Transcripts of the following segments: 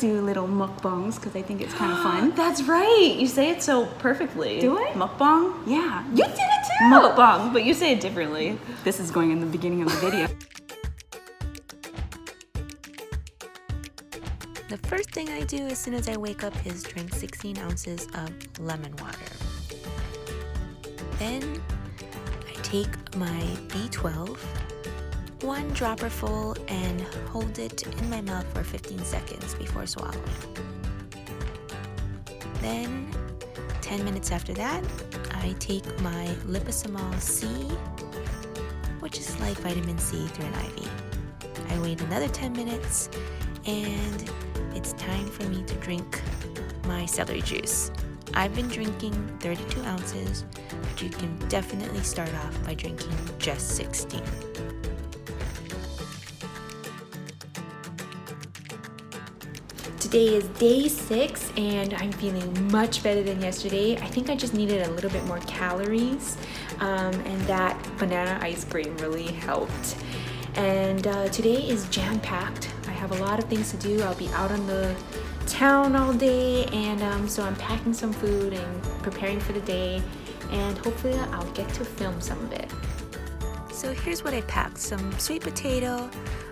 do little mukbangs because I think it's kind of fun. That's right. You say it so perfectly. Do I? Mukbang? Yeah, you did it too. Mukbang, but you say it differently. This is going in the beginning of the video. The first thing I do as soon as I wake up is drink 16 ounces of lemon water. Then I take my B12, one dropper full, and hold it in my mouth for 15 seconds before swallowing. Then 10 minutes after that, I take my liposomal C, which is like vitamin C through an IV. I wait another 10 minutes and it's time for me to drink my celery juice. I've been drinking 32 ounces, but you can definitely start off by drinking just 16. Today is day 6 and I'm feeling much better than yesterday. I think I just needed a little bit more calories, and that banana ice cream really helped. And today is jam-packed. I have a lot of things to do. I'll be out on the town all day, and so I'm packing some food and preparing for the day, and hopefully I'll get to film some of it. So here's what I packed: some sweet potato,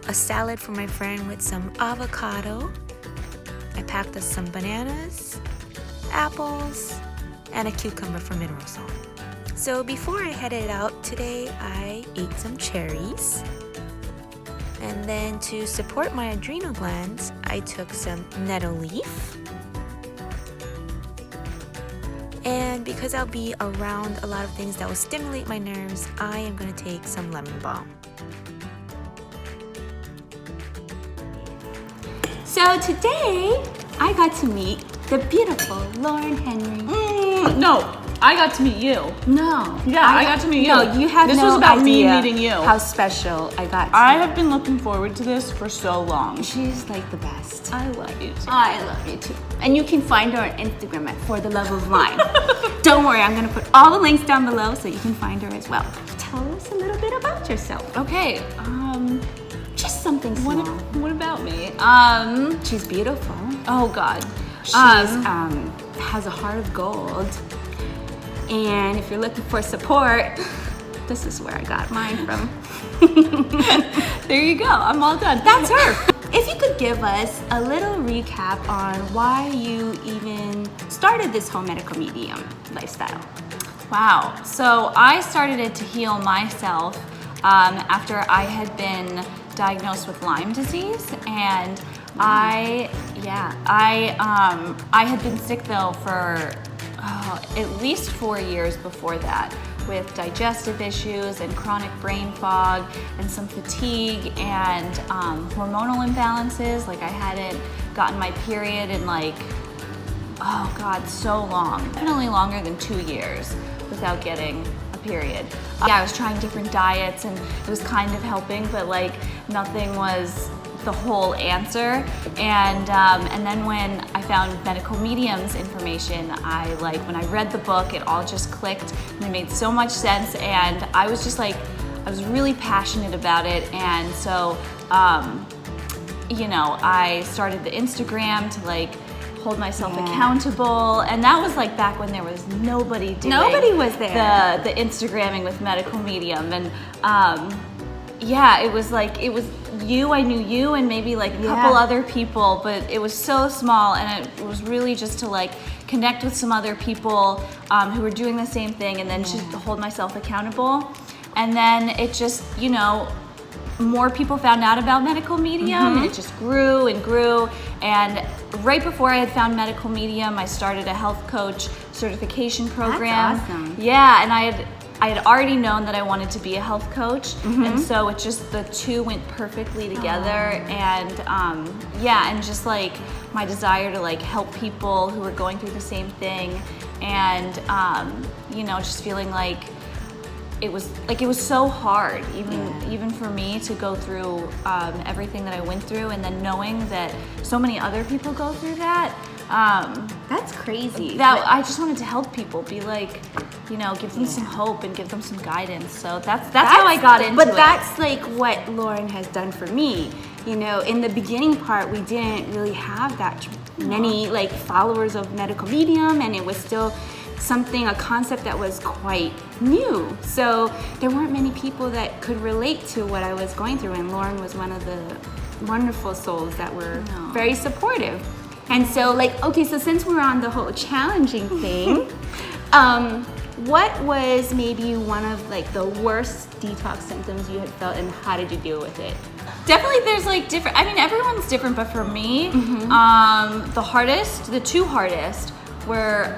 a salad for my friend with some avocado. I packed us some bananas, apples, and a cucumber for mineral salt. So before I headed out today, I ate some cherries. And then to support my adrenal glands, I took some nettle leaf. And because I'll be around a lot of things that will stimulate my nerves, I am going to take some lemon balm. So today, I got to meet the beautiful Lauren Henry. No, I got to meet you. No. Yeah, I got to meet you. No, you have This no was about me idea meeting you. how special I got to I you. have been looking forward to this for so long. She's like the best. I love you too. I love you too. And you can find her on Instagram at For the Love of Lime. Don't worry, I'm gonna put all the links down below so you can find her as well. Tell us a little bit about yourself. Okay, Just something small. what about me? She's beautiful. Oh God. She's has a heart of gold. And if you're looking for support, this is where I got mine from. There you go. I'm all done. That's her. If you could give us a little recap on why you even started this whole medical medium lifestyle. Wow. So I started it to heal myself after I had been diagnosed with Lyme disease, and I had been sick though for at least 4 years before that, with digestive issues and chronic brain fog and some fatigue and hormonal imbalances. Like I hadn't gotten my period in oh God, so long. Definitely longer than 2 years without getting a period. Yeah, I was trying different diets and it was kind of helping, but nothing was the whole answer. And then when I found medical mediums information, when I read the book, it all just clicked and it made so much sense. And I was just I was really passionate about it. And so, I started the Instagram to hold myself accountable, and that was back when there was nobody doing. Nobody was there. The Instagramming with medical medium, and it was it was you. I knew you, and maybe a couple other people, but it was so small, and it was really just to connect with some other people who were doing the same thing, and then just hold myself accountable, and then it just more people found out about medical medium, and it just grew and grew. And right before I had found medical medium, I started a health coach certification program. That's awesome. Yeah, and I had already known that I wanted to be a health coach, and so it just, the two went perfectly together. And and just my desire to help people who were going through the same thing, and just feeling it was so hard, even for me, to go through everything that I went through, and then knowing that so many other people go through that. That's crazy. That I just wanted to help people, be give them some hope and give them some guidance. So that's how I got into it. But that's what Lauren has done for me. you know, in the beginning part, we didn't really have that many like followers of medical medium, and it was still a concept that was quite new. So there weren't many people that could relate to what I was going through, and Lauren was one of the wonderful souls that were very supportive. And so like, okay, so since we're on the whole challenging thing, what was maybe one of like the worst detox symptoms you had felt, and how did you deal with it? Definitely there's like different, I mean, everyone's different, but for me, the two hardest were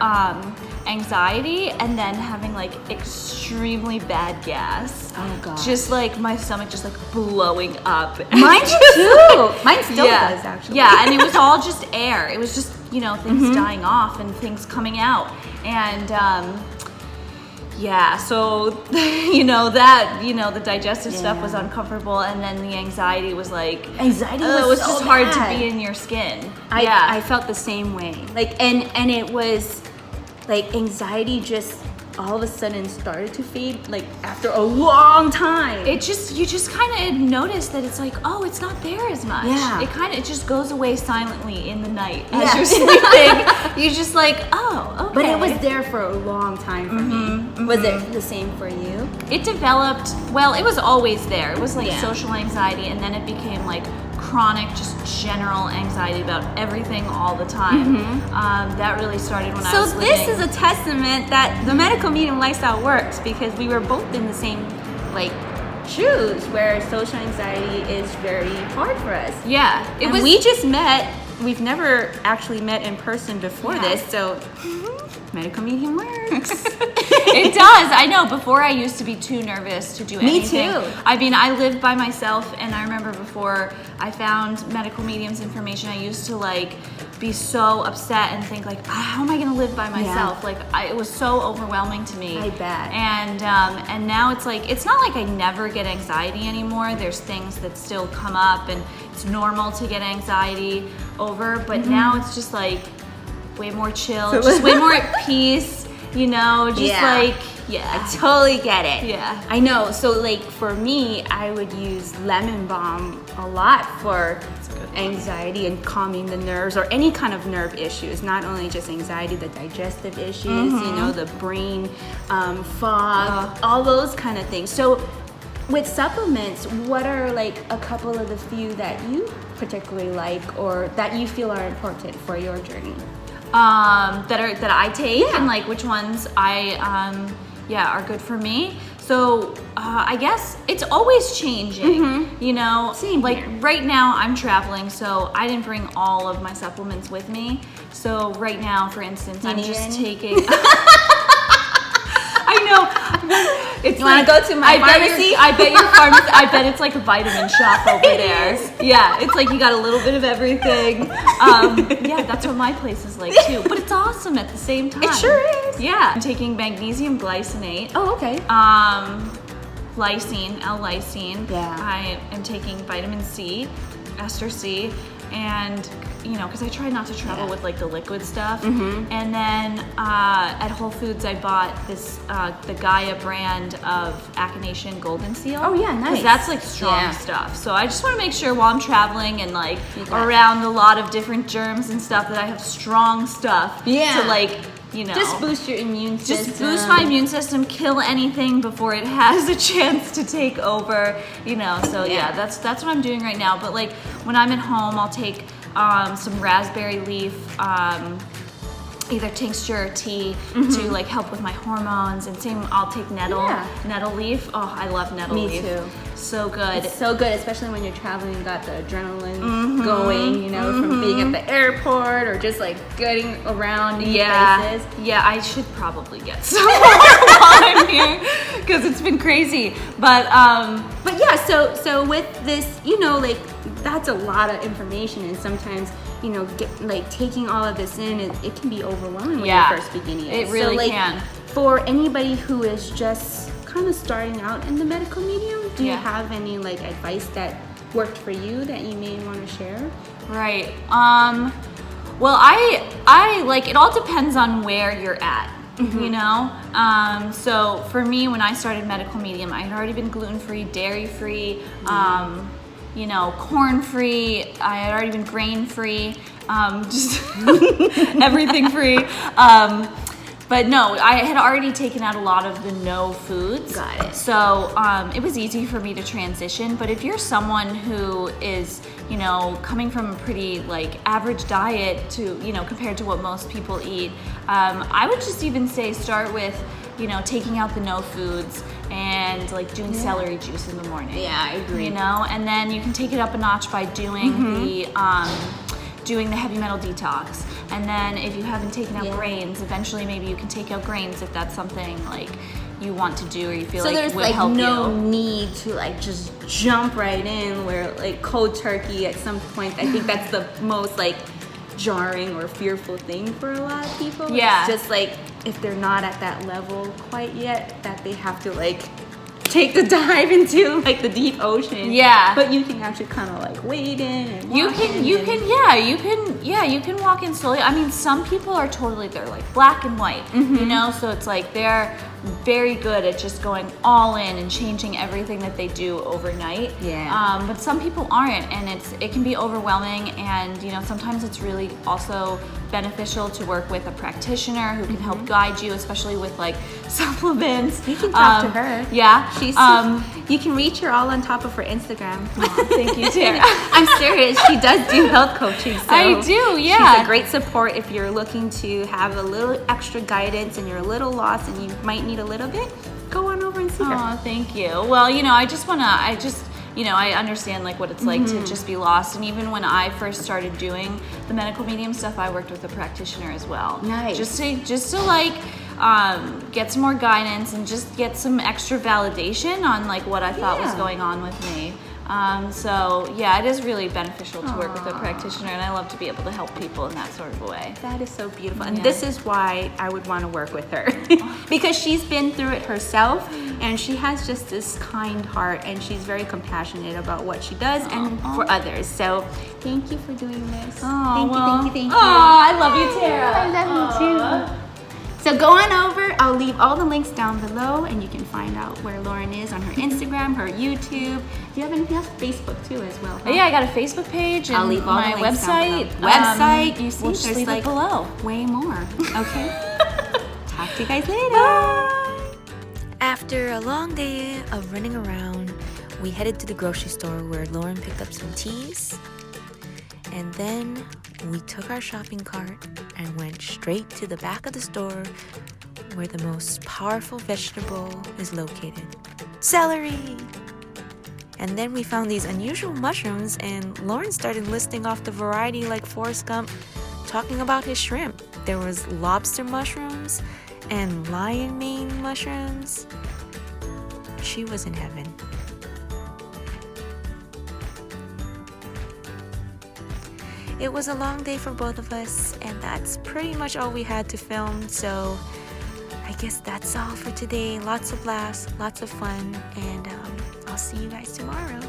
anxiety and then having like extremely bad gas. Oh gosh. Just like my stomach just like blowing up. Mine too. Mine still does actually. Yeah, and it was all just air. It was just, you know, things dying off and things coming out. And yeah, so the digestive stuff was uncomfortable, and then the anxiety was like it was so just hard to bad. be in your skin. I felt the same way. Like, and it was like anxiety just all of a sudden started to fade like after a long time. You just kind of notice that it's like, oh, it's not there as much. Yeah. It just goes away silently in the night as you're sleeping. You're just like, oh, okay. But it was there for a long time for me. Was it the same for you? It developed, well, it was always there. It was like Yeah. social anxiety, and then it became like chronic, just general anxiety about everything all the time. That really started when I was living. So this is a testament that the medical medium lifestyle works, because we were both in the same like shoes where social anxiety is very hard for us. Yeah, We just met. We've never actually met in person before this, so medical medium works. It does. I know. Before, I used to be too nervous to do Me anything. too. I mean, I lived by myself, and I remember before I found medical medium's information, I used to like be so upset and think like, how am I going to live by myself? Like, it was so overwhelming to me. I bet. And now it's like, it's not like I never get anxiety anymore. There's things that still come up, and it's normal to get anxiety over. But now it's just like way more chill, just way more at peace. You know, just I totally get it. Yeah. I know. So like for me, I would use lemon balm a lot for anxiety and calming the nerves, or any kind of nerve issues, not only just anxiety, the digestive issues, you know, the brain fog, all those kind of things. So with supplements, what are like a couple of the few that you particularly like, or that you feel are important for your journey? That I take, and like which ones are good for me. So I guess it's always changing, you know. Same like here. right now I'm traveling, so I didn't bring all of my supplements with me. So right now, for instance, I'm just taking. I know. It's You want to go to my pharmacy? I bet your pharmacy. I bet it's like a vitamin shop over there. Yeah, it's like you got a little bit of everything. Yeah, that's what my place is like too. But it's awesome at the same time. It sure is. Yeah, I'm taking magnesium glycinate. Oh, okay. Lysine, L-lysine. Yeah. I am taking vitamin C, ester C, and you know, because I try not to travel with like the liquid stuff. And then at Whole Foods, I bought this the Gaia brand of Achination Golden Seal. Oh, yeah, nice. 'Cause that's like strong stuff. So I just want to make sure while I'm traveling and like around a lot of different germs and stuff, that I have strong stuff to like, you know, just boost your immune system. just boost my immune system, kill anything before it has a chance to take over, you know. So yeah, that's what I'm doing right now. But like when I'm at home, I'll take some raspberry leaf, either tincture or tea to like help with my hormones, and same I'll take nettle leaf. Oh, I love nettle leaf. Me too. So good. It's so good, especially when you're traveling, you got the adrenaline going, you know, from being at the airport or just like getting around new places. Yeah, I should probably get some while I'm here, because it's been crazy. But yeah, so with this, you know, like that's a lot of information, and sometimes, you know, taking all of this in, it can be overwhelming when you're first beginning. It really so, like, can. For anybody who is just kind of starting out in the medical medium, do you have any like advice that worked for you that you may want to share? Right. Well, I like, it all depends on where you're at. You know, so for me, when I started medical medium, I had already been gluten-free, dairy-free, corn-free. I had already been grain-free, just everything free. But no, I had already taken out a lot of the no foods. Got it. So it was easy for me to transition. But if you're someone who is, coming from a pretty like average diet to, compared to what most people eat, I would just even say start with, taking out the no foods and like doing celery juice in the morning. Yeah, I agree. And then you can take it up a notch by doing doing the heavy metal detox. And then if you haven't taken out grains, eventually maybe you can take out grains if that's something like you want to do or you feel like would help you. So there's like no need to like just jump right in where like cold turkey at some point. I think that's the most like jarring or fearful thing for a lot of people. Yeah. It's just like if they're not at that level quite yet, that they have to like take the dive into like the deep ocean. Yeah. But you can actually kind of like wade in and you can walk in slowly. I mean, some people are totally, they're like black and white, so it's like they're very good at just going all in and changing everything that they do overnight. Yeah. But some people aren't, and it can be overwhelming, and sometimes it's really also beneficial to work with a practitioner who can help guide you, especially with like supplements. You can talk to her. Yeah. She's you can reach her all on top of her Instagram. Thank you, Tara. I'm serious. She does do health coaching. So I do, yeah. She's a great support if you're looking to have a little extra guidance and you're a little lost and you might need a little bit. Go on over and see her. Oh, thank you. Well, I understand like what it's like to just be lost. And even when I first started doing the medical medium stuff, I worked with a practitioner as well. Nice. Just to like get some more guidance and just get some extra validation on like what I thought was going on with me. So yeah, it is really beneficial to work with a practitioner, and I love to be able to help people in that sort of a way. That is so beautiful. And this is why I would want to work with her. Because she's been through it herself, and she has just this kind heart, and she's very compassionate about what she does and for others. So thank you for doing this. Thank you. Oh, I love you, Tara. I love you too. So go on over. I'll leave all the links down below, and you can find out where Lauren is on her Instagram, her YouTube. Do you have anything else? Facebook too as well. Huh? Yeah, I got a Facebook page and I'll leave all my the links website. Down below. You see, we'll just there's leave like it below. way more. Okay. Talk to you guys later. Bye. After a long day of running around, we headed to the grocery store where Lauren picked up some teas. And then we took our shopping cart and went straight to the back of the store where the most powerful vegetable is located. Celery! And then we found these unusual mushrooms, and Lauren started listing off the variety like Forrest Gump, talking about his shrimp. There was lobster mushrooms and lion mane mushrooms. She was in heaven. It was a long day for both of us, and that's pretty much all we had to film, so I guess that's all for today. Lots of laughs, lots of fun, and I'll see you guys tomorrow.